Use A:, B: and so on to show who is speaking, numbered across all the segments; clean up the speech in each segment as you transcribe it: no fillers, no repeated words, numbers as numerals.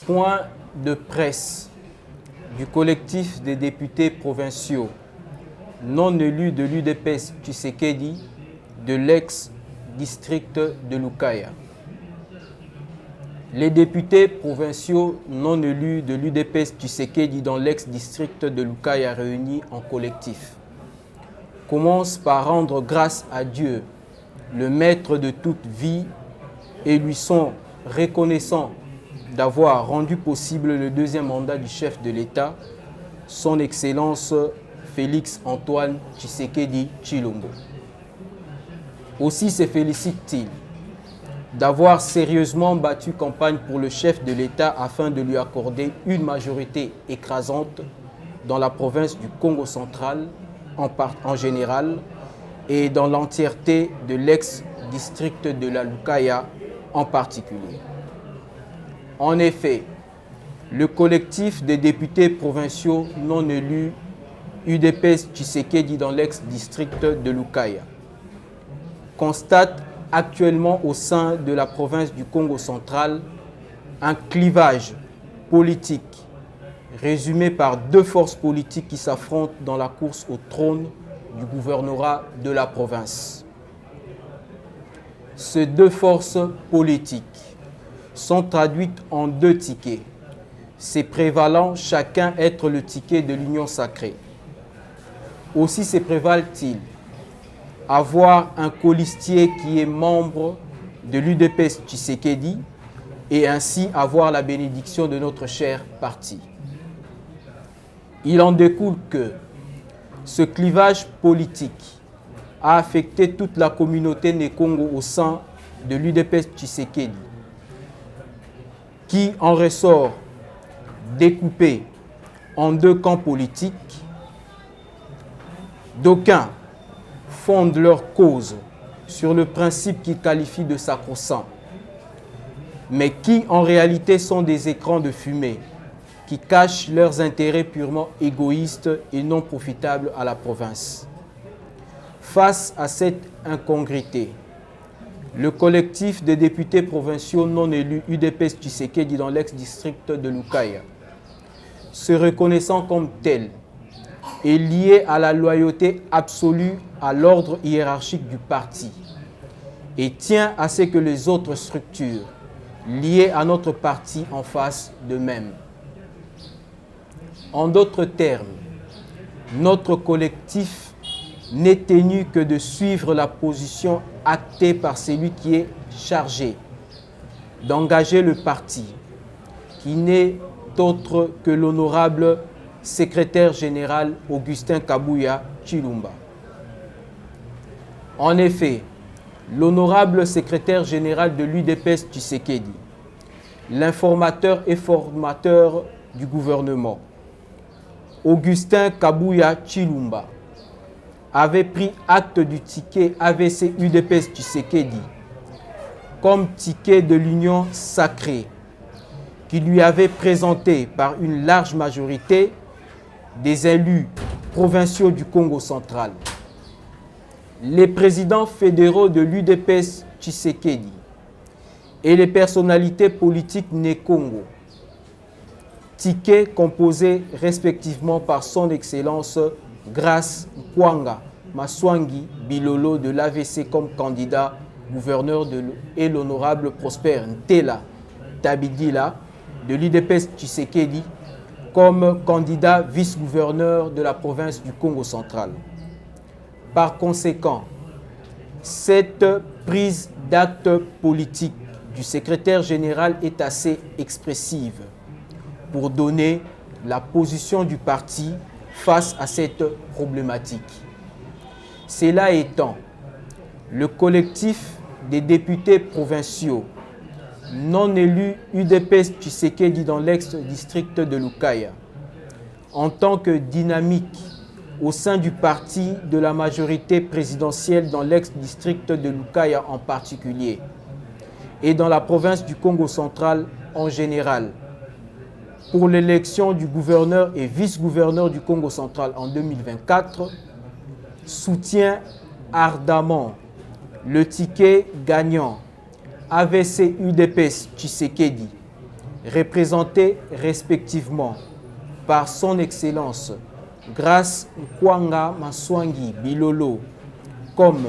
A: Point de presse du collectif des députés provinciaux non élus de l'UDPS Tshisekedi de l'ex-district de Lukaya. Les députés provinciaux non élus de l'UDPS Tshisekedi dans l'ex-district de Lukaya réunis en collectif commencent par rendre grâce à Dieu, le maître de toute vie, et lui sont reconnaissants d'avoir rendu possible le deuxième mandat du chef de l'État, son Excellence Félix Antoine Tshisekedi Tshilombo. Aussi se félicite-t-il d'avoir sérieusement battu campagne pour le chef de l'État afin de lui accorder une majorité écrasante dans la province du Congo central en général et dans l'entièreté de l'ex-district de la Lukaya en particulier. En effet, le collectif des députés provinciaux non élus UDPS Tshisekedi dans l'ex-district de Lukaya constate actuellement au sein de la province du Congo central un clivage politique résumé par deux forces politiques qui s'affrontent dans la course au trône du gouvernorat de la province. Ces deux forces politiques sont traduites en deux tickets, se prévalant chacun être le ticket de l'union sacrée. Aussi se prévalent-ils avoir un colistier qui est membre de l'UDPS Tshisekedi et ainsi avoir la bénédiction de notre cher parti. Il en découle que ce clivage politique a affecté toute la communauté né Congo au sein de l'UDPS Tshisekedi, qui en ressort découpé en deux camps politiques. D'aucuns fondent leur cause sur le principe qu'ils qualifient de sacro-saint, mais qui en réalité sont des écrans de fumée qui cachent leurs intérêts purement égoïstes et non profitables à la province. Face à cette incongruité, le collectif des députés provinciaux non élus UDPS Tshisekedi dans l'ex-district de Lukaya, se reconnaissant comme tel, est lié à la loyauté absolue à l'ordre hiérarchique du parti et tient à ce que les autres structures liées à notre parti en fassent de même. En d'autres termes, notre collectif n'est tenu que de suivre la position actée par celui qui est chargé d'engager le parti, qui n'est autre que l'honorable secrétaire général Augustin Kabuya Tshilombo. En effet, l'honorable secrétaire général de l'UDPS Tshisekedi, l'informateur et formateur du gouvernement, Augustin Kabuya Tshilombo, avait pris acte du ticket AVC UDPS Tshisekedi comme ticket de l'union sacrée qui lui avait présenté par une large majorité des élus provinciaux du Congo central. Les présidents fédéraux de l'UDPS Tshisekedi et les personnalités politiques né Congo, tickets composés respectivement par son Excellence Grace Kwanga Maswangi Bilolo de l'AVC comme candidat gouverneur et l'honorable Prosper Ntela Tabidila de l'UDPS Tshisekedi comme candidat vice-gouverneur de la province du Congo central. Par conséquent, cette prise d'acte politique du secrétaire général est assez expressive pour donner la position du parti face à cette problématique. Cela étant, le collectif des députés provinciaux non élus UDPS Tshisekedi dans l'ex-district de Lukaya, en tant que dynamique au sein du parti de la majorité présidentielle dans l'ex-district de Lukaya en particulier, et dans la province du Congo central en général, pour l'élection du gouverneur et vice-gouverneur du Congo central en 2024, soutient ardemment le ticket gagnant AVC UDPS Tshisekedi représentés respectivement par son Excellence Grace Nkwanga Maswangi Bilolo comme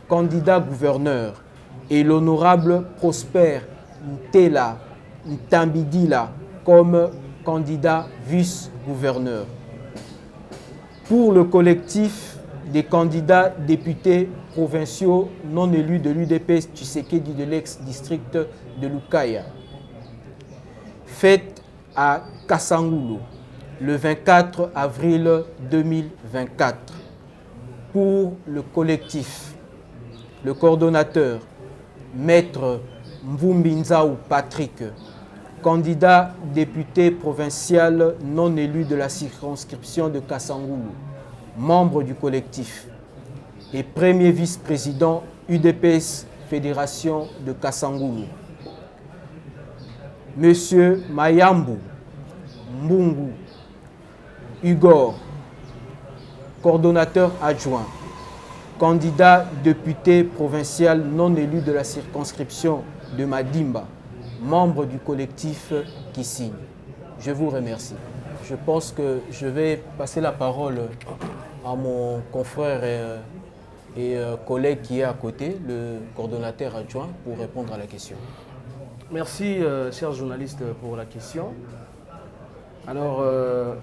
A: candidat gouverneur et l'honorable Prosper Ntela Ntambidila comme candidat vice-gouverneur. Pour le collectif des candidats députés provinciaux non élus de l'UDPS Tshisekedi de l'ex-district de Lukaya, faite à Kasangulu le 24 avril 2024. Pour le collectif, le coordonnateur, Maître Mvumbinzaou Patrick, candidat député provincial non élu de la circonscription de Kasangulu, membre du collectif, et premier vice-président UDPS Fédération de Kasangulu. Monsieur Mayambu Mbungu Igor, coordonnateur adjoint, candidat député provincial non élu de la circonscription de Madimba, membre du collectif qui signe. Je vous remercie. Je pense que je vais passer la parole à mon confrère et collègue qui est à côté, le coordonnateur adjoint, pour répondre à la question.
B: Merci, chers journalistes, pour la question. Alors,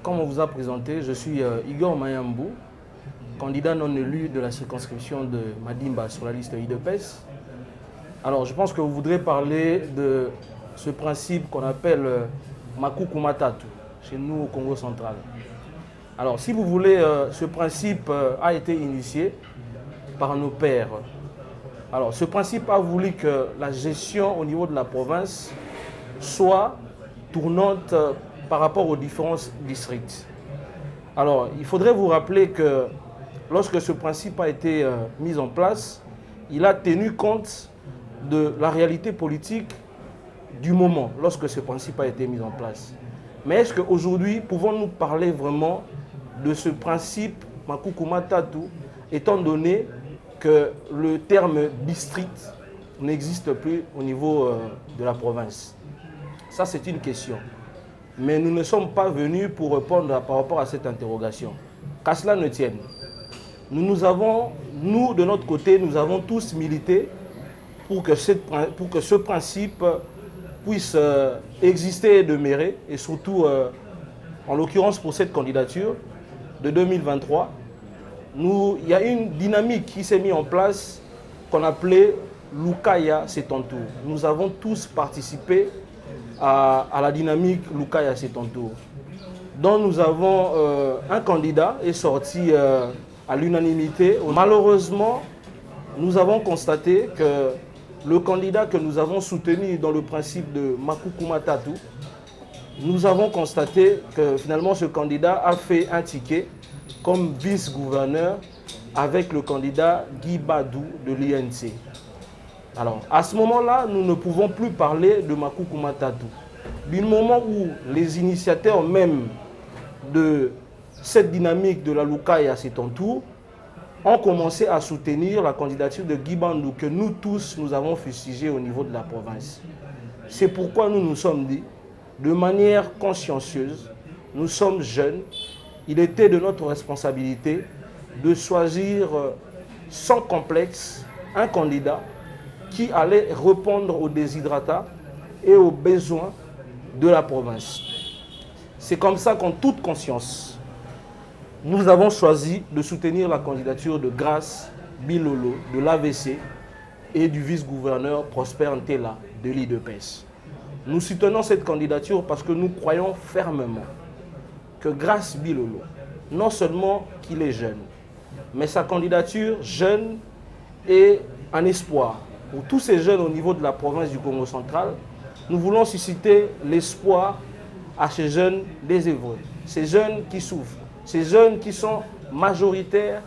B: comme on vous a présenté, je suis Igor Mayambu, candidat non élu de la circonscription de Madimba sur la liste UDPS. Alors, je pense que vous voudrez parler de ce principe qu'on appelle Makuku Matatu, chez nous au Congo central. Alors, si vous voulez, ce principe a été initié par nos pères. Alors, ce principe a voulu que la gestion au niveau de la province soit tournante par rapport aux différents districts. Alors, il faudrait vous rappeler que lorsque ce principe a été mis en place, il a tenu compte de la réalité politique du moment, lorsque ce principe a été mis en place. Mais est-ce qu'aujourd'hui, pouvons-nous parler vraiment de ce principe Makuku Matatu, étant donné que le terme district n'existe plus au niveau de la province? Ça, c'est une question. Mais nous ne sommes pas venus pour répondre par rapport à cette interrogation. Qu'à cela ne tienne. Nous, de notre côté, nous avons tous milité pour que ce principe puisse exister et demeurer, et surtout, en l'occurrence pour cette candidature de 2023, il y a une dynamique qui s'est mise en place qu'on appelait Lukaya c'est ton tour. Nous avons tous participé à la dynamique Lukaya c'est ton tour. Donc nous avons un candidat est sorti à l'unanimité. Malheureusement, nous avons constaté que le candidat que nous avons soutenu dans le principe de Makuku Matatu, nous avons constaté que finalement ce candidat a fait un ticket comme vice-gouverneur avec le candidat Guy Badou de l'INC. Alors, à ce moment-là, nous ne pouvons plus parler de Makuku Matatu. Du moment où les initiateurs même de cette dynamique de la Lukaya c'est ton tour ont commencé à soutenir la candidature de Guy Badou que nous tous, nous avons fustigé au niveau de la province. C'est pourquoi nous nous sommes dit, de manière consciencieuse, nous sommes jeunes, il était de notre responsabilité de choisir sans complexe un candidat qui allait répondre aux déshydratats et aux besoins de la province. C'est comme ça qu'en toute conscience, nous avons choisi de soutenir la candidature de Grace Bilolo de l'AVC et du vice-gouverneur Prosper Ntela de l'UDPS. Nous soutenons cette candidature parce que nous croyons fermement que Grace Bilolo, non seulement qu'il est jeune, mais sa candidature jeune est un espoir pour tous ces jeunes au niveau de la province du Congo central. Nous voulons susciter l'espoir à ces jeunes désœuvrés, ces jeunes qui souffrent, ces jeunes qui sont majoritaires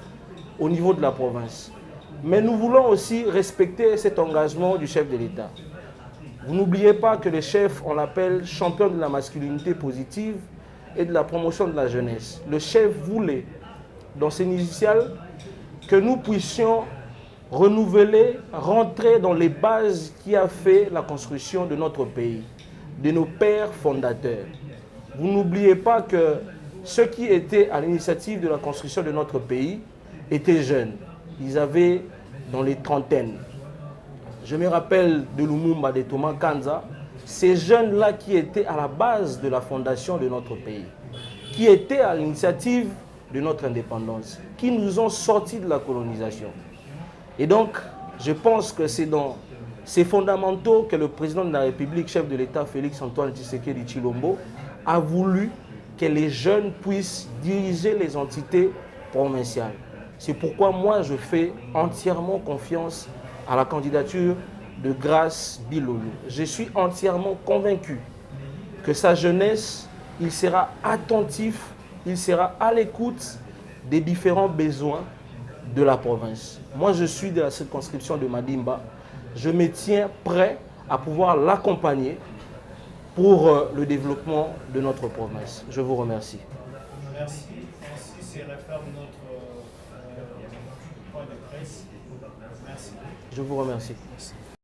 B: au niveau de la province. Mais nous voulons aussi respecter cet engagement du chef de l'État. Vous n'oubliez pas que le chef, on l'appelle champion de la masculinité positive et de la promotion de la jeunesse. Le chef voulait, dans ses initiales, que nous puissions renouveler, rentrer dans les bases qui a fait la construction de notre pays. de nos pères fondateurs. Vous n'oubliez pas que ceux qui étaient à l'initiative de la construction de notre pays étaient jeunes. Ils avaient dans les trentaines. Je me rappelle de Lumumba, de Thomas Kanza, ces jeunes-là qui étaient à la base de la fondation de notre pays, qui étaient à l'initiative de notre indépendance, qui nous ont sortis de la colonisation. Et donc, je pense que c'est dans ces fondamentaux que le président de la République, chef de l'État, Félix-Antoine Tshisekedi Tshilombo, a voulu que les jeunes puissent diriger les entités provinciales. C'est pourquoi moi, je fais entièrement confiance à la candidature de Grace Bilolo. Je suis entièrement convaincu que sa jeunesse, il sera attentif, il sera à l'écoute des différents besoins de la province. Moi, je suis de la circonscription de Madimba. Je me tiens prêt à pouvoir l'accompagner pour le développement de notre province. Je vous remercie.
C: Merci. Ainsi se referme notre point de presse. Merci.
B: Je vous remercie. Merci.